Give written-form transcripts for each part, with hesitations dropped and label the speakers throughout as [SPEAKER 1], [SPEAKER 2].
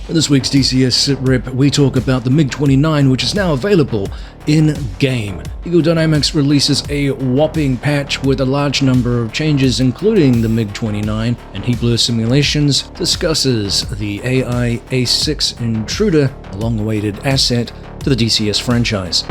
[SPEAKER 1] In this week's DCS SITREP, we talk about the MiG-29, which is now available in-game. Eagle Dynamics releases a whopping patch with a large number of changes, including the MiG-29, and Heatblur Simulations discusses the AI A-6 Intruder, a long-awaited asset to the DCS franchise.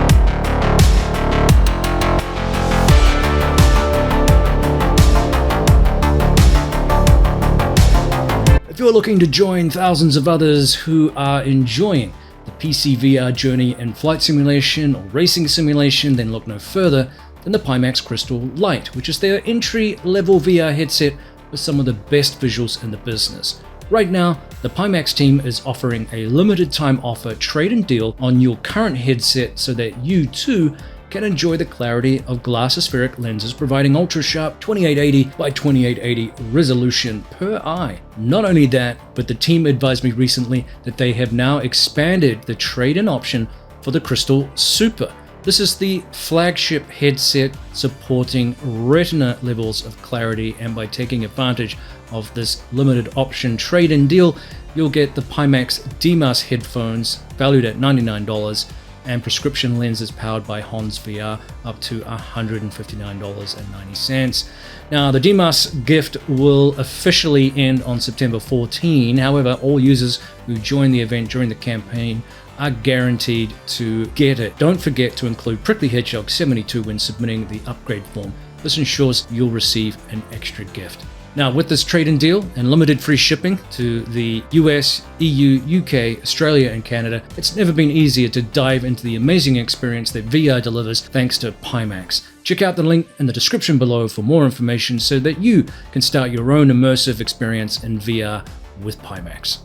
[SPEAKER 1] If you're looking to join thousands of others who are enjoying the PC VR journey in flight simulation or racing simulation, then look no further than the Pimax Crystal Lite, which is their entry-level VR headset with some of the best visuals in the business. Right now, the Pimax team is offering a limited time offer trade-in deal on your current headset so that you too can enjoy the clarity of glass-aspheric lenses providing ultra-sharp 2880 by 2880 resolution per eye. Not only that, but the team advised me recently that they have now expanded the trade-in option for the Crystal Super. This is the flagship headset supporting retina levels of clarity, and by taking advantage of this limited option trade-in deal, you'll get the Pimax DMAS headphones valued at $99 and prescription lenses powered by Hans VR up to $159.90. Now, the DMAS gift will officially end on September 14. However, all users who join the event during the campaign are guaranteed to get it. Don't forget to include Prickly Hedgehog 72 when submitting the upgrade form. This ensures you'll receive an extra gift. Now, with this trade-in deal and limited free shipping to the US, EU, UK, Australia, and Canada, it's never been easier to dive into the amazing experience that VR delivers thanks to Pimax. Check out the link in the description below for more information so that you can start your own immersive experience in VR with Pimax.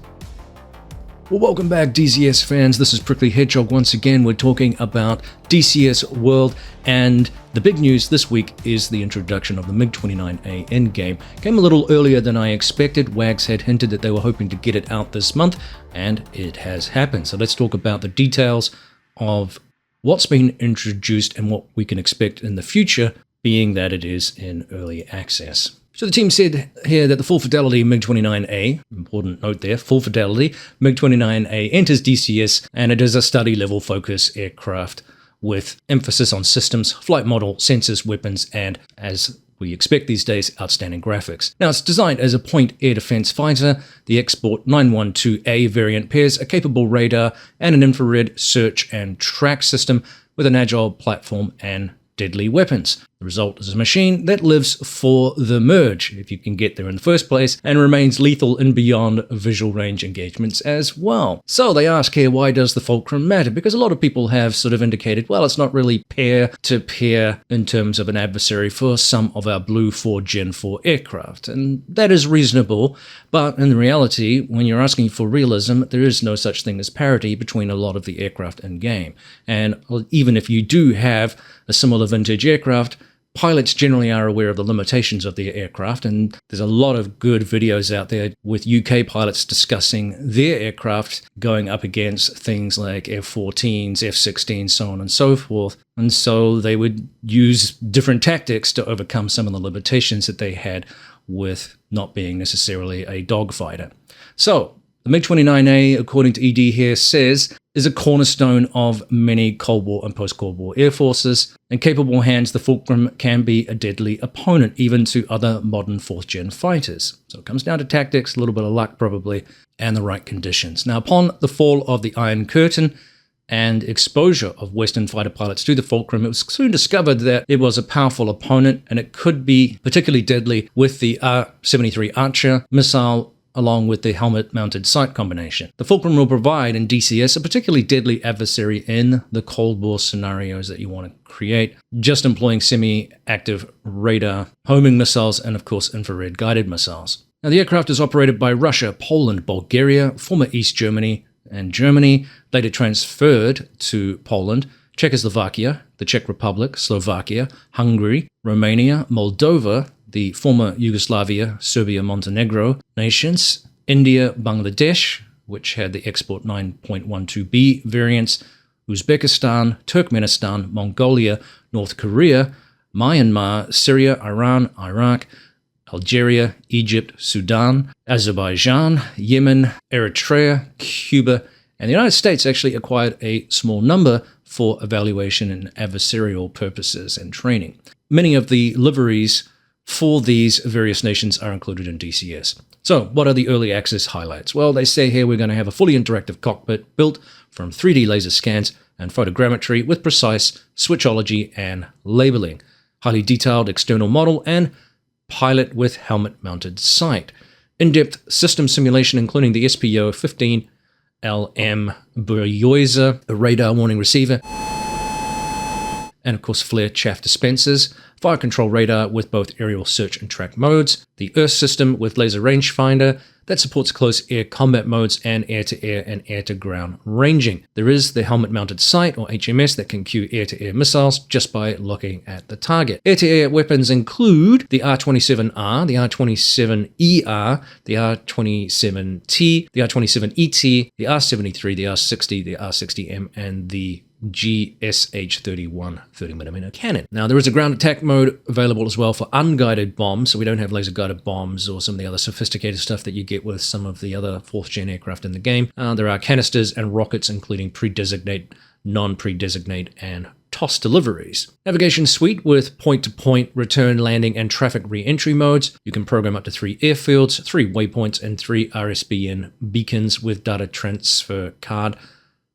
[SPEAKER 1] Well, welcome back, DCS fans. This is Prickly Hedgehog. Once again, we're talking about DCS World, and the big news this week is the introduction of the MiG-29A in-game. Came a little earlier than I expected. Wags had hinted that they were hoping to get it out this month, and it has happened. So let's talk about the details of what's been introduced and what we can expect in the future, being that it is in early access. So the team said here that the full fidelity MiG-29A, important note there, full fidelity MiG-29A enters DCS, and it is a study level focus aircraft with emphasis on systems, flight model, sensors, weapons, and, as we expect these days, outstanding graphics. Now, it's designed as a point air defense fighter. The Export 912A variant pairs a capable radar and an infrared search and track system with an agile platform and deadly weapons. The result is a machine that lives for the merge, if you can get there in the first place, and remains lethal in beyond visual range engagements as well. So they ask here, why does the Fulcrum matter? Because a lot of people have sort of indicated, well, it's not really peer-to-peer in terms of an adversary for some of our Blue 4 Gen 4 aircraft, and that is reasonable, but in reality, when you're asking for realism, there is no such thing as parity between a lot of the aircraft in-game. And even if you do have a similar vintage aircraft, pilots generally are aware of the limitations of their aircraft, and there's a lot of good videos out there with UK pilots discussing their aircraft going up against things like F-14s, F-16s, so on and so forth. And so they would use different tactics to overcome some of the limitations that they had with not being necessarily a dogfighter. So the MiG-29A, according to ED here, says, is a cornerstone of many Cold War and post-Cold War air forces. In capable hands, the Fulcrum can be a deadly opponent, even to other modern 4th Gen fighters. So it comes down to tactics, a little bit of luck probably, and the right conditions. Now, upon the fall of the Iron Curtain and exposure of Western fighter pilots to the Fulcrum, it was soon discovered that it was a powerful opponent, and it could be particularly deadly with the R-73 Archer missile, along with the helmet-mounted sight combination. The Fulcrum will provide in DCS a particularly deadly adversary in the Cold War scenarios that you want to create, just employing semi-active radar, homing missiles, and of course infrared guided missiles. Now, the aircraft is operated by Russia, Poland, Bulgaria, former East Germany, and Germany, later transferred to Poland, Czechoslovakia, the Czech Republic, Slovakia, Hungary, Romania, Moldova, the former Yugoslavia, Serbia, Montenegro nations, India, Bangladesh, which had the Export 9.12B variants, Uzbekistan, Turkmenistan, Mongolia, North Korea, Myanmar, Syria, Iran, Iraq, Algeria, Egypt, Sudan, Azerbaijan, Yemen, Eritrea, Cuba, and the United States actually acquired a small number for evaluation and adversarial purposes and training. Many of the liveries for these various nations are included in DCS. So what are the early access highlights? Well, they say here we're going to have a fully interactive cockpit built from 3D laser scans and photogrammetry with precise switchology and labeling, highly detailed external model, and pilot with helmet-mounted sight. In-depth system simulation including the SPO-15 LM Beuyser, a radar warning receiver, and of course flare chaff dispensers, fire control radar with both aerial search and track modes, the Earth system with laser rangefinder that supports close air combat modes and air-to-air and air-to-ground ranging. There is the helmet-mounted sight, or HMS, that can cue air-to-air missiles just by looking at the target. Air-to-air weapons include the R-27R, the R-27ER, the R-27T, the R-27ET, the R-73, the R-60, the R-60M, and the GSH-31 30mm cannon. Now, there is a ground attack mode available as well for unguided bombs, so we don't have laser-guided bombs or some of the other sophisticated stuff that you get with some of the other 4th-gen aircraft in the game. There are canisters and rockets, including pre-designate, non-pre-designate, and TOS deliveries. Navigation suite with point-to-point return, landing, and traffic re-entry modes. You can program up to 3 airfields, 3 waypoints, and 3 RSBN beacons with data transfer card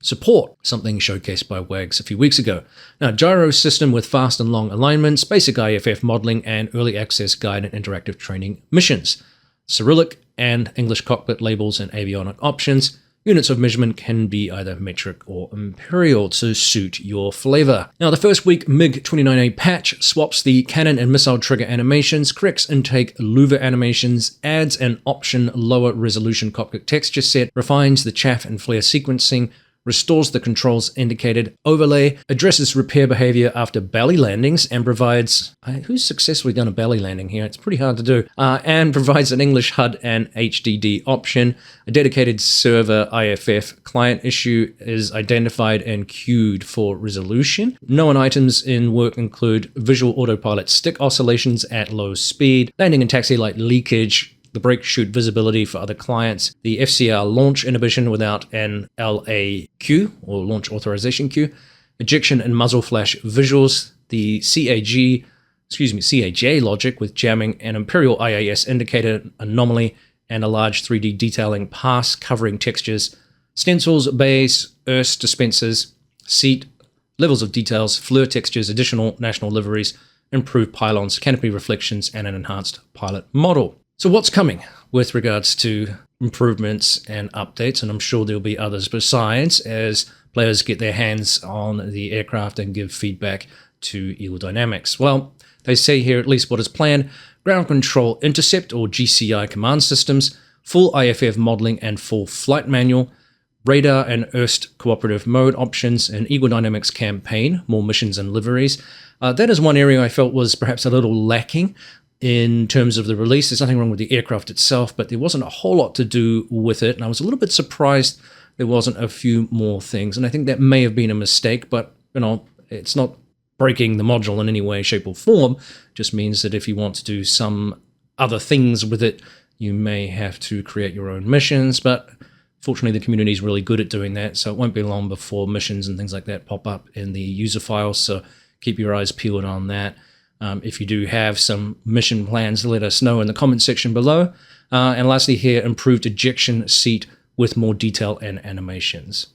[SPEAKER 1] support, something showcased by WAGS a few weeks ago. Now, gyro system with fast and long alignments, basic IFF modeling, and early access guide and interactive training missions. Cyrillic and English cockpit labels and avionic options. Units of measurement can be either metric or imperial to suit your flavor. Now, the first week MiG-29 patch swaps the cannon and missile trigger animations, corrects intake louver animations, adds an option lower resolution cockpit texture set, refines the chaff and flare sequencing, restores the controls indicated overlay, addresses repair behavior after belly landings, and provides, who's successfully done a belly landing here? It's pretty hard to do, and provides an English HUD and HDD option. A dedicated server IFF client issue is identified and queued for resolution. Known items in work include visual autopilot stick oscillations at low speed, landing and taxi light leakage, the brake chute visibility for other clients, the FCR launch inhibition without an LAQ, or launch authorization queue, ejection and muzzle flash visuals, the CAJ logic with jamming, an Imperial IAS indicator anomaly, and a large 3D detailing pass covering textures, stencils, bays, ERS dispensers, seat, levels of details, FLIR textures, additional national liveries, improved pylons, canopy reflections, and an enhanced pilot model. So what's coming with regards to improvements and updates? And I'm sure there'll be others besides as players get their hands on the aircraft and give feedback to Eagle Dynamics. Well, they say here at least what is planned: ground control intercept or GCI command systems, full IFF modeling and full flight manual, radar and ERST cooperative mode options, and Eagle Dynamics campaign, more missions and liveries. That is one area I felt was perhaps a little lacking in terms of the release. There's nothing wrong with the aircraft itself, but there wasn't a whole lot to do with it, and I was a little bit surprised there wasn't a few more things, and I think that may have been a mistake, but it's not breaking the module in any way, shape, or form. It just means that if you want to do some other things with it, you may have to create your own missions, but fortunately the community is really good at doing that, so it won't be long before missions and things like that pop up in the user files, so keep your eyes peeled on that. If you do have some mission plans, let us know in the comment section below. And lastly here, improved ejection seat with more detail and animations.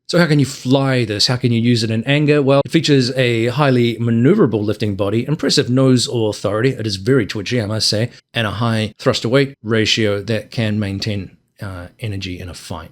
[SPEAKER 1] So how can you fly this? How can you use it in anger? Well, it features a highly maneuverable lifting body, impressive nose authority, it is very twitchy I must say, and a high thrust-to-weight ratio that can maintain energy in a fight.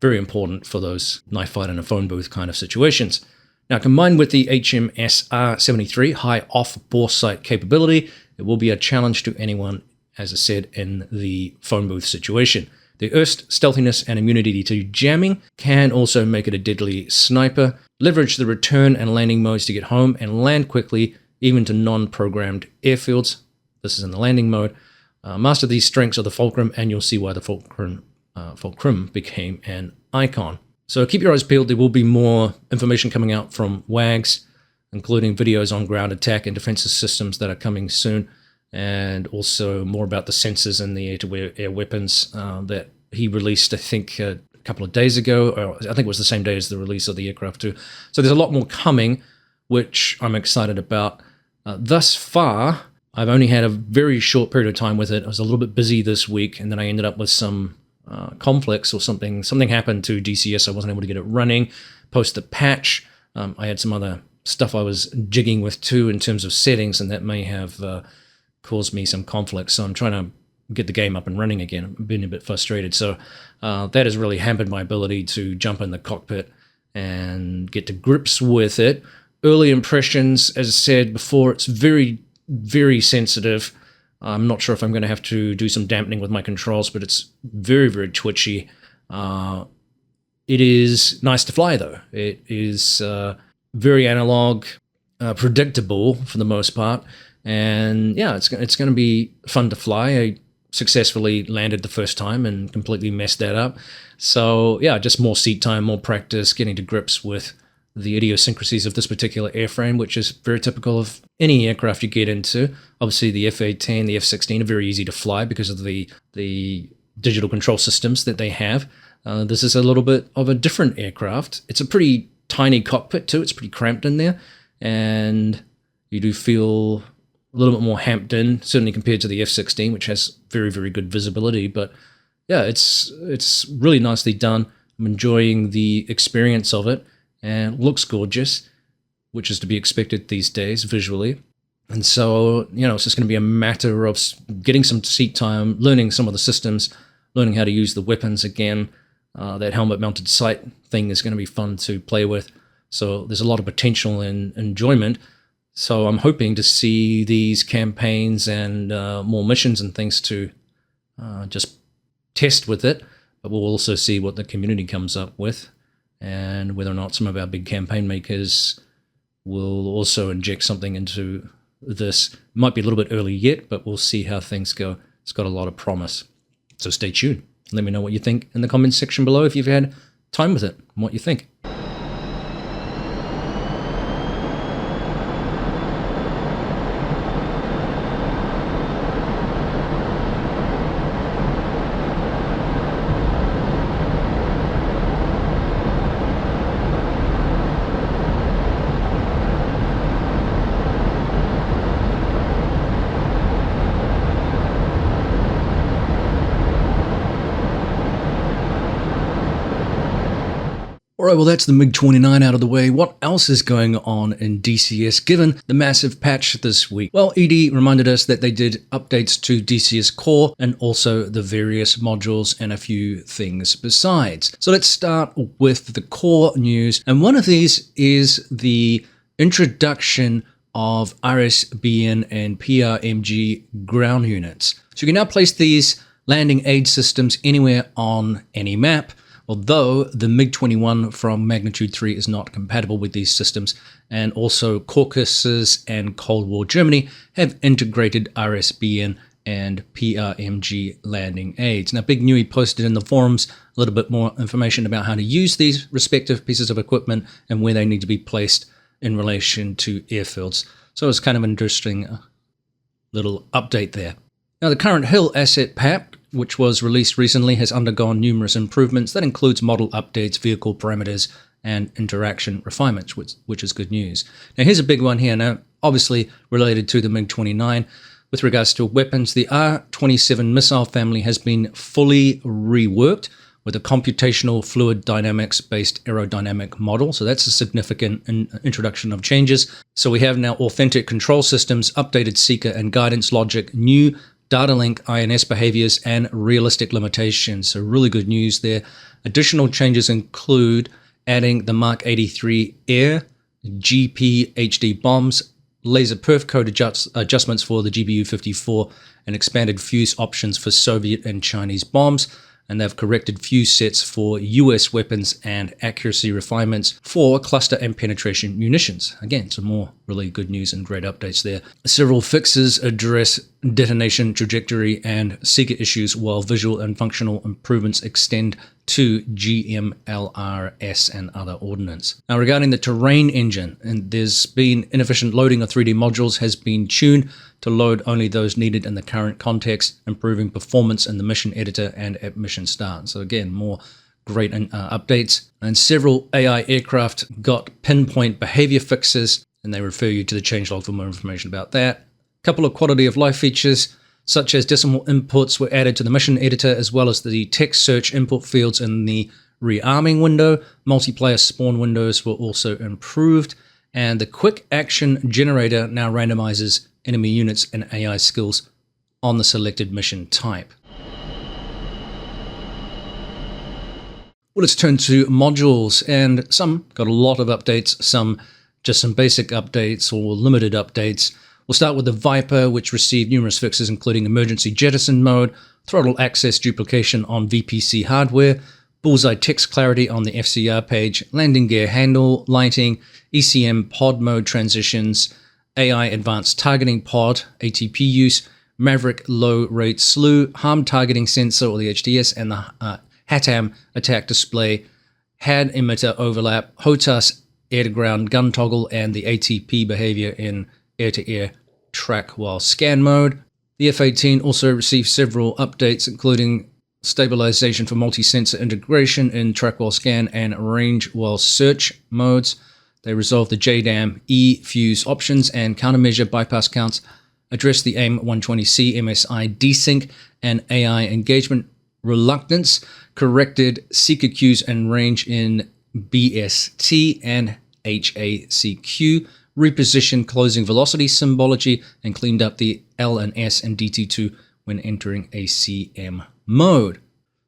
[SPEAKER 1] Very important for those knife fight in a phone booth kind of situations. Now, combined with the HMS R-73 high off-bore sight capability, it will be a challenge to anyone, as I said, in the phone booth situation. The ERST stealthiness and immunity to jamming can also make it a deadly sniper. Leverage the return and landing modes to get home and land quickly, even to non-programmed airfields. This is in the landing mode. Master these strengths of the Fulcrum, and you'll see why the Fulcrum became an icon. So keep your eyes peeled. There will be more information coming out from WAGS, including videos on ground attack and defensive systems that are coming soon. and also more about the sensors in the air-to-air weapons that he released, I think, a couple of days ago, or I think it was the same day as the release of the aircraft too. So there's a lot more coming, which I'm excited about. Thus far, I've only had a very short period of time with it. I was a little bit busy this week, and then I ended up with some conflicts or something. Something happened to DCS. I wasn't able to get it running post the patch. I had some other stuff I was jigging with too in terms of settings, and that may have caused me some conflicts. So I'm trying to get the game up and running again. I've been a bit frustrated. So that has really hampered my ability to jump in the cockpit and get to grips with it. Early impressions, as I said before, it's very, very sensitive. I'm not sure if I'm going to have to do some dampening with my controls, but it's very, very twitchy. It is nice to fly, though. It is very analog, predictable for the most part. And yeah, it's going to be fun to fly. I successfully landed the first time and completely messed that up. So yeah, just more seat time, more practice, getting to grips with the idiosyncrasies of this particular airframe, which is very typical of any aircraft you get into. Obviously, the F-18, the F-16 are very easy to fly because of the digital control systems that they have. This is a little bit of a different aircraft. It's a pretty tiny cockpit too. It's pretty cramped in there, and you do feel a little bit more hamped in, certainly compared to the F-16, which has very, very good visibility. But yeah, it's really nicely done. I'm enjoying the experience of it, and it looks gorgeous, which is to be expected these days visually. And so, it's just going to be a matter of getting some seat time, learning some of the systems, learning how to use the weapons again. That helmet-mounted sight thing is going to be fun to play with. So there's a lot of potential and enjoyment. So I'm hoping to see these campaigns and more missions and things to just test with it. But we'll also see what the community comes up with, and whether or not some of our big campaign makers will also inject something into this. Might be a little bit early yet, but we'll see how things go. It's got a lot of promise. So stay tuned. Let me know what you think in the comments section below if you've had time with it and what you think. Alright, well that's the MiG-29 out of the way. What else is going on in DCS given the massive patch this week? Well, ED reminded us that they did updates to DCS Core and also the various modules and a few things besides. So let's start with the core news, and one of these is the introduction of RSBN and PRMG ground units. So you can now place these landing aid systems anywhere on any map, although the MiG-21 from Magnitude 3 is not compatible with these systems, and also Caucasus and Cold War Germany have integrated RSBN and PRMG landing aids. Now, Big Nui posted in the forums a little bit more information about how to use these respective pieces of equipment and where they need to be placed in relation to airfields. So it's kind of an interesting little update there. Now, the current Hill asset pack, which was released recently, has undergone numerous improvements. That includes model updates, vehicle parameters, and interaction refinements, which is good news. Now, here's a big one here. Now, obviously related to the MiG-29. With regards to weapons, the R-27 missile family has been fully reworked with a computational fluid dynamics-based aerodynamic model. So that's a significant introduction of changes. So we have now authentic control systems, updated seeker and guidance logic, new data link INS behaviors, and realistic limitations. So really good news there. Additional changes include adding the Mark 83 Air, GP HD bombs, laser perf code adjustments for the GBU-54, and expanded fuse options for Soviet and Chinese bombs. And they've corrected fuse sets for US weapons and accuracy refinements for cluster and penetration munitions. Again, some more really good news and great updates there. Several fixes address detonation trajectory and seeker issues, while visual and functional improvements extend to GMLRS and other ordnance. Now, regarding the terrain engine, and there's been inefficient loading of 3D modules has been tuned to load only those needed in the current context, improving performance in the mission editor and at mission start. So again, more great updates. And several AI aircraft got pinpoint behavior fixes, and they refer you to the changelog for more information about that. A couple of quality of life features, such as decimal inputs, were added to the mission editor, as well as the text search input fields in the rearming window. Multiplayer spawn windows were also improved, and the quick action generator now randomizes enemy units and AI skills on the selected mission type. Well, let's turn to modules, and some got a lot of updates, some just some basic updates or limited updates. We'll start with the Viper, which received numerous fixes, including emergency jettison mode, throttle access duplication on VPC hardware, bullseye text clarity on the FCR page, landing gear handle lighting, ECM pod mode transitions, AI advanced targeting pod, ATP use, Maverick low rate slew, harm targeting sensor or the HTS, and the HATAM attack display, HAD emitter overlap, HOTAS air-to-ground gun toggle, and the ATP behavior in air-to-air track while scan mode. The F-18 also received several updates, including stabilization for multi-sensor integration in track while scan and range while search modes. They resolved the JDAM E-fuse options and countermeasure bypass counts, addressed the AIM-120C MSI desync and AI engagement reluctance, corrected seeker queues and range in BST and HACQ, repositioned closing velocity symbology, and cleaned up the L and S and DT2 when entering ACM mode.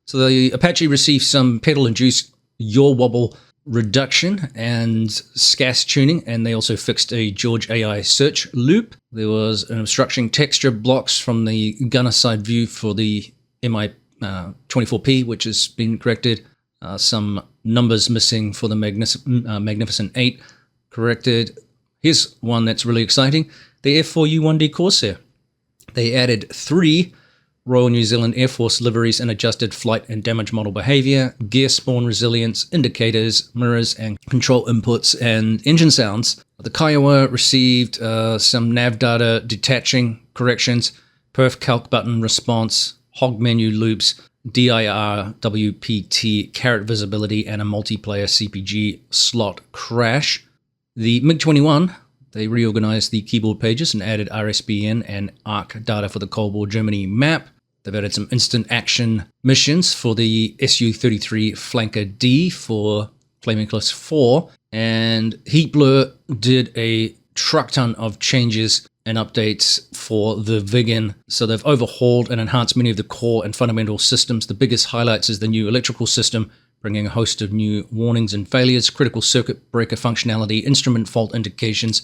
[SPEAKER 1] So the Apache received some pedal-induced yaw wobble reduction and SCAS tuning, and they also fixed a George AI search loop. There was an obstruction texture blocks from the gunner side view for the MI-24P, which has been corrected. Some numbers missing for the Magnificent 8 corrected. Here's one that's really exciting. The F4U-1D Corsair. They added 3 Royal New Zealand Air Force liveries and adjusted flight and damage model behavior, gear spawn resilience, indicators, mirrors, and control inputs and engine sounds. The Kiowa received some nav data detaching corrections, perf calc button response, hog menu loops, DIR, WPT, carrot visibility, and a multiplayer CPG slot crash. The MiG-29, they reorganized the keyboard pages and added RSBN and ARC data for the Cold War Germany map. They've added some instant action missions for the Su-33 Flanker D for Flaming Eclipse 4, and Heatblur did a truck ton of changes and updates for the Viggen. So they've overhauled and enhanced many of the core and fundamental systems. The biggest highlights is the new electrical system, bringing a host of new warnings and failures, critical circuit breaker functionality, instrument fault indications,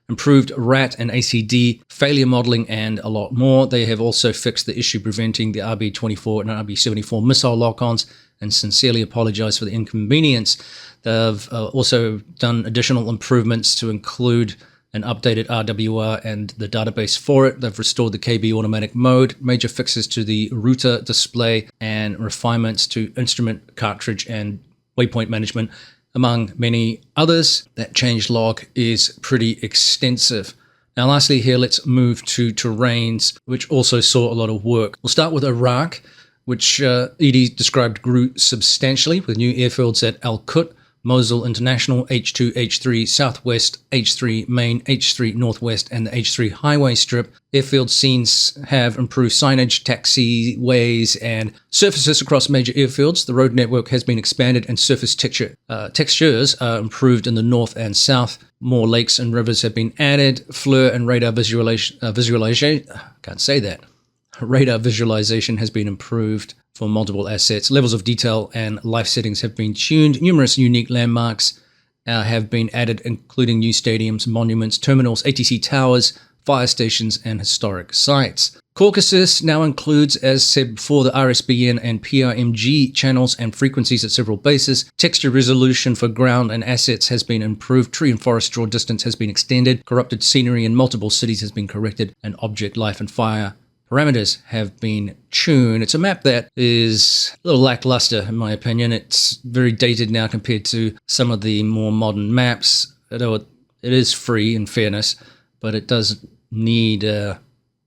[SPEAKER 1] improved RAT and ACD failure modeling, and a lot more. They have also fixed the issue preventing the RB-24 and RB-74 missile lock-ons and sincerely apologize for the inconvenience. They've also done additional improvements to include an updated RWR and the database for it. They've restored the KB automatic mode, major fixes to the router display, and refinements to instrument cartridge and waypoint management, among many others. That change log is pretty extensive. Now lastly here, let's move to terrains, which also saw a lot of work. We'll start with Iraq, which Edie described grew substantially with new airfields at Al Qut, Mosul International, H2, H3 Southwest, H3 Main, H3 Northwest, and the H3 Highway Strip. Airfield scenes have improved signage, taxiways, and surfaces across major airfields. The road network has been expanded and surface textures are improved in the north and south. More lakes and rivers have been added. FLIR and radar visualization, can't say that. Radar visualization has been improved for multiple assets. Levels of detail and life settings have been tuned. Numerous unique landmarks have been added, including new stadiums, monuments, terminals, ATC towers, fire stations, and historic sites. Caucasus now includes, as said before, the RSBN and PRMG channels and frequencies at several bases. Texture resolution for ground and assets has been improved. Tree and forest draw distance has been extended. Corrupted scenery in multiple cities has been corrected, and object life and fire parameters have been tuned. It's a map that is a little lackluster, in my opinion. It's very dated now compared to some of the more modern maps. Although it is free, in fairness, but it does need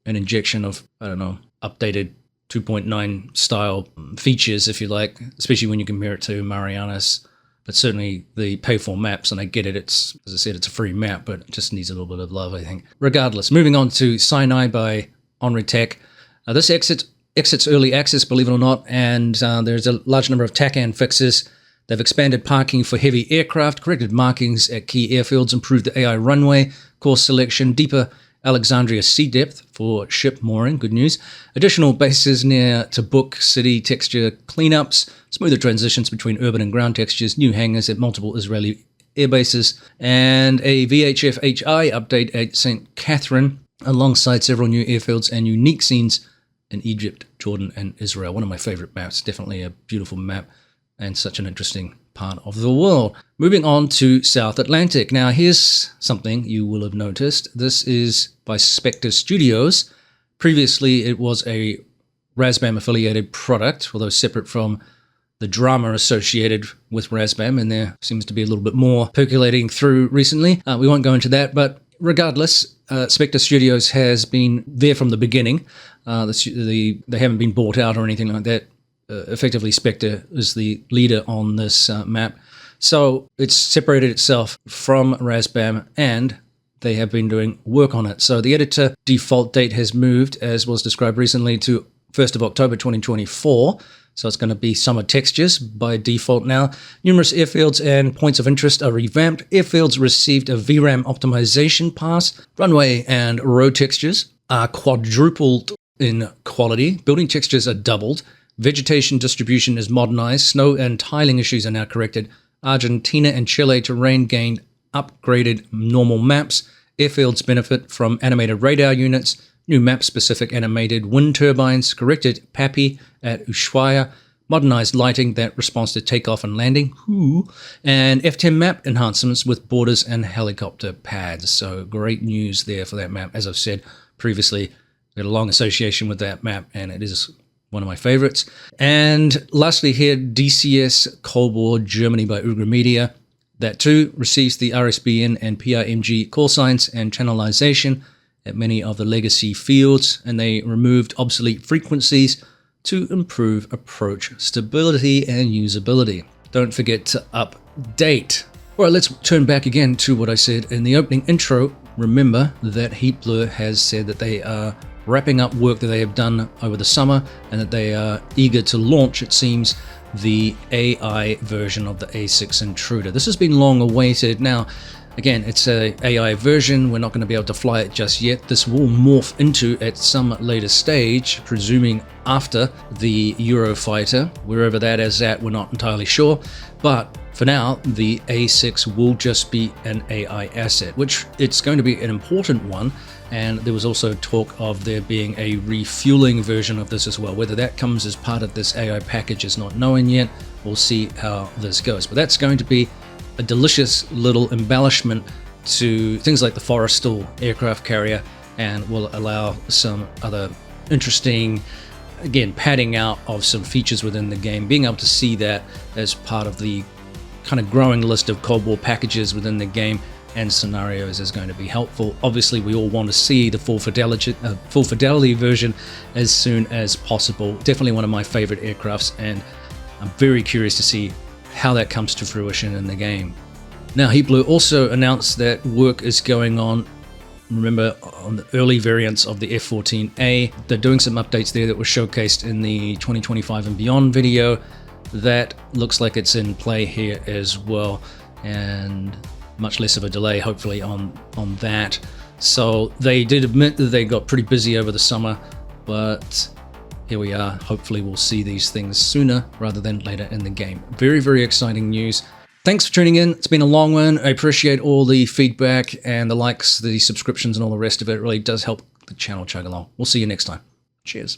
[SPEAKER 1] an injection of, I don't know, updated 2.9 style features, if you like, especially when you compare it to Marianas. But certainly the pay for maps, and I get it, it's, as I said, it's a free map, but it just needs a little bit of love, I think. Regardless, moving on to Sinai by Onry Tech. This exits early access, believe it or not, and there's a large number of TACAN fixes. They've expanded parking for heavy aircraft, corrected markings at key airfields, improved the AI runway, course selection, deeper Alexandria sea depth for ship mooring, good news. Additional bases near Tabuk City texture cleanups, smoother transitions between urban and ground textures, new hangars at multiple Israeli air bases, and a VHF HI update at St. Catherine, alongside several new airfields and unique scenes in Egypt, Jordan, and Israel. One of my favorite maps, definitely a beautiful map and such an interesting part of the world. Moving on to South Atlantic. Now, here's something you will have noticed. This is by Spectre Studios. Previously, it was a Razbam-affiliated product, although separate from the drama associated with Razbam, and there seems to be a little bit more percolating through recently. We won't go into that, but regardless, Spectre Studios has been there from the beginning. They haven't been bought out or anything like that. Effectively, Spectre is the leader on this map. So it's separated itself from Razbam, and they have been doing work on it. So the editor default date has moved, as was described recently, to 1st of October 2024. So it's going to be summer textures by default now. Numerous airfields and points of interest are revamped. Airfields received a VRAM optimization pass. Runway and road textures are quadrupled in quality. Building textures are doubled. Vegetation distribution is modernized. Snow and tiling issues are now corrected. Argentina and Chile terrain gained upgraded normal maps. Airfields benefit from animated radar units. New map-specific animated wind turbines. Corrected PAPI at Ushuaia. Modernized lighting that responds to takeoff and landing. And F10 map enhancements with borders and helicopter pads. So great news there for that map. As I've said previously, we had a long association with that map, and it is one of my favorites. And lastly here, DCS Cold War Germany by Ugra Media. That too receives the RSBN and PRMG call signs and channelization at many of the legacy fields, and they removed obsolete frequencies to improve approach stability and usability. Don't forget to update. All right, let's turn back again to what I said in the opening intro. Remember that Heatblur has said that they are wrapping up work that they have done over the summer, and that they are eager to launch, it seems, the AI version of the A-6 Intruder. This has been long awaited. Now, again, it's a AI version. We're not going to be able to fly it just yet. This will morph into at some later stage, presuming after the Eurofighter. Wherever that is at, we're not entirely sure. But for now, the A6 will just be an AI asset, which it's going to be an important one. And there was also talk of there being a refueling version of this as well. Whether that comes as part of this AI package is not known yet. We'll see how this goes. But that's going to be a delicious little embellishment to things like the Forrestal aircraft carrier, and will allow some other interesting, again, padding out of some features within the game. Being able to see that as part of the kind of growing list of Cold War packages within the game and scenarios is going to be helpful. Obviously, we all want to see the full fidelity version as soon as possible. Definitely one of my favorite aircrafts, and I'm very curious to see how that comes to fruition in the game. Now, Heatblur also announced that work is going on, remember, on the early variants of the F-14A. They're doing some updates there that were showcased in the 2025 and beyond video. That looks like it's in play here as well, and much less of a delay, hopefully, on that. So they did admit that they got pretty busy over the summer, but here we are. Hopefully we'll see these things sooner rather than later in the game. Very, very exciting news. Thanks for tuning in. It's been a long one. I appreciate all the feedback and the likes, the subscriptions, and all the rest of it. It really does help the channel chug along. We'll see you next time. Cheers.